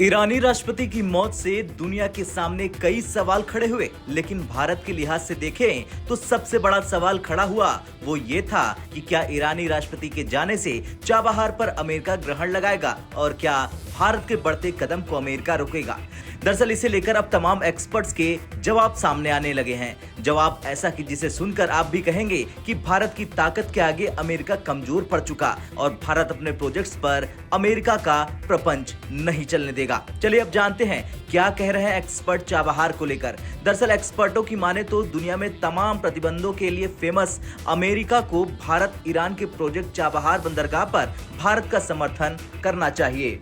ईरानी राष्ट्रपति की मौत से दुनिया के सामने कई सवाल खड़े हुए, लेकिन भारत के लिहाज से देखें तो सबसे बड़ा सवाल खड़ा हुआ वो ये था कि क्या ईरानी राष्ट्रपति के जाने से चाबहार पर अमेरिका ग्रहण लगाएगा और क्या भारत के बढ़ते कदम को अमेरिका रोकेगा। दरअसल इसे लेकर अब तमाम एक्सपर्ट्स के जवाब सामने आने लगे हैं। जवाब ऐसा कि जिसे सुनकर आप भी कहेंगे कि भारत की ताकत के आगे अमेरिका कमजोर पड़ चुका और भारत अपने प्रोजेक्ट्स पर अमेरिका का प्रपंच नहीं चलने देगा। चलिए अब जानते हैं क्या कह रहे हैं एक्सपर्ट चाबहार को लेकर। दरअसल एक्सपर्टों की माने तो दुनिया में तमाम प्रतिबंधों के लिए फेमस अमेरिका को भारत ईरान के प्रोजेक्ट चाबहार बंदरगाह पर भारत का समर्थन करना चाहिए,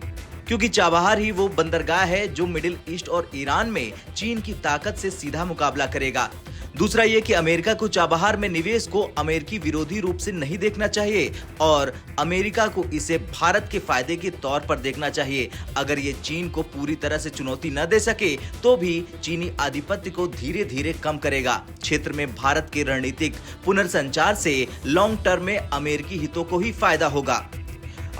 क्योंकि चाबहार ही वो बंदरगाह है जो मिडिल ईस्ट और ईरान में चीन की ताकत से सीधा मुकाबला करेगा। दूसरा ये कि अमेरिका को चाबहार में निवेश को अमेरिकी विरोधी रूप से नहीं देखना चाहिए और अमेरिका को इसे भारत के फायदे के तौर पर देखना चाहिए। अगर ये चीन को पूरी तरह से चुनौती न दे सके तो भी चीनी आधिपत्य को धीरे धीरे कम करेगा। क्षेत्र में भारत के रणनीतिक पुनर्संचार से लॉन्ग टर्म में अमेरिकी हितों को ही फायदा होगा।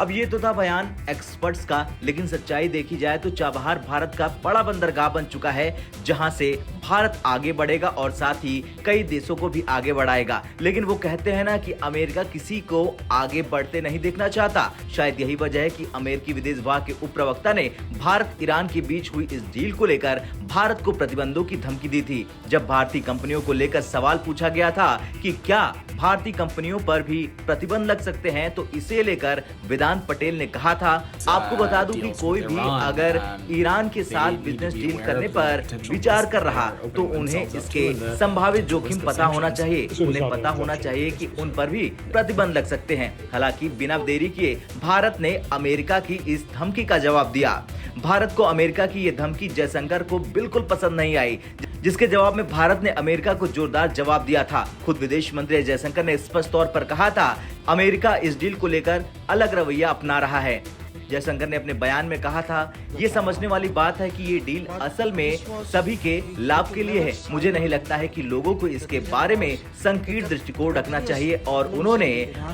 अब ये तो था बयान एक्सपर्ट्स का, लेकिन सच्चाई देखी जाए तो चाबहार भारत का बड़ा बंदरगाह बन चुका है, जहां से भारत आगे बढ़ेगा और साथ ही कई देशों को भी आगे बढ़ाएगा। लेकिन वो कहते हैं ना कि अमेरिका किसी को आगे बढ़ते नहीं देखना चाहता। शायद यही वजह है कि अमेरिकी विदेश विभाग के उप प्रवक्ता ने भारत ईरान के बीच हुई इस डील को लेकर भारत को प्रतिबंधों की धमकी दी थी। जब भारतीय कंपनियों को लेकर सवाल पूछा गया था कि क्या भारतीय कंपनियों पर भी प्रतिबंध लग सकते हैं, तो इसे लेकर वेदांत पटेल ने कहा था, आपको बता दूं कि कोई भी अगर ईरान के साथ बिजनेस डील करने पर विचार कर रहा तो उन्हें इसके संभावित जोखिम पता होना चाहिए। उन्हें पता होना चाहिए कि उन पर भी प्रतिबंध लग सकते हैं। हालांकि बिना देरी किए भारत ने अमेरिका की इस धमकी का जवाब दिया। भारत को अमेरिका की ये धमकी जयशंकर को बिल्कुल पसंद नहीं आई, जिसके जवाब में भारत ने अमेरिका को जोरदार जवाब दिया था। खुद विदेश मंत्री जयशंकर ने स्पष्ट तौर पर कहा था, अमेरिका इस डील को लेकर अलग रवैया अपना रहा है। जयशंकर ने अपने बयान में कहा था, ये समझने वाली बात है कि ये डील असल में सभी के लाभ के लिए है। मुझे नहीं लगता है कि लोगों को इसके बारे में संकीर्ण दृष्टिकोण रखना चाहिए और उन्होंने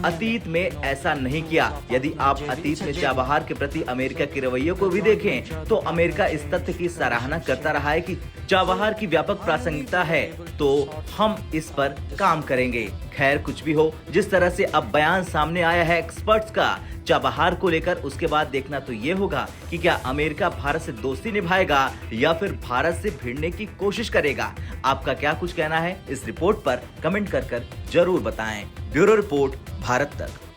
अतीत में ऐसा नहीं किया। यदि आप अतीत में चाबहार के प्रति अमेरिका के रवैये को भी देखें तो अमेरिका इस तथ्य की सराहना करता रहा है कि चाबहार की व्यापक प्रासंगिकता है, तो हम इस पर काम करेंगे। खैर कुछ भी हो, जिस तरह से अब बयान सामने आया है एक्सपर्ट्स का चाबहार को लेकर, उसके बाद देखना तो ये होगा कि क्या अमेरिका भारत से दोस्ती निभाएगा या फिर भारत से भिड़ने की कोशिश करेगा। आपका क्या कुछ कहना है इस रिपोर्ट पर कमेंट कर जरूर बताएं। ब्यूरो रिपोर्ट, भारत तक।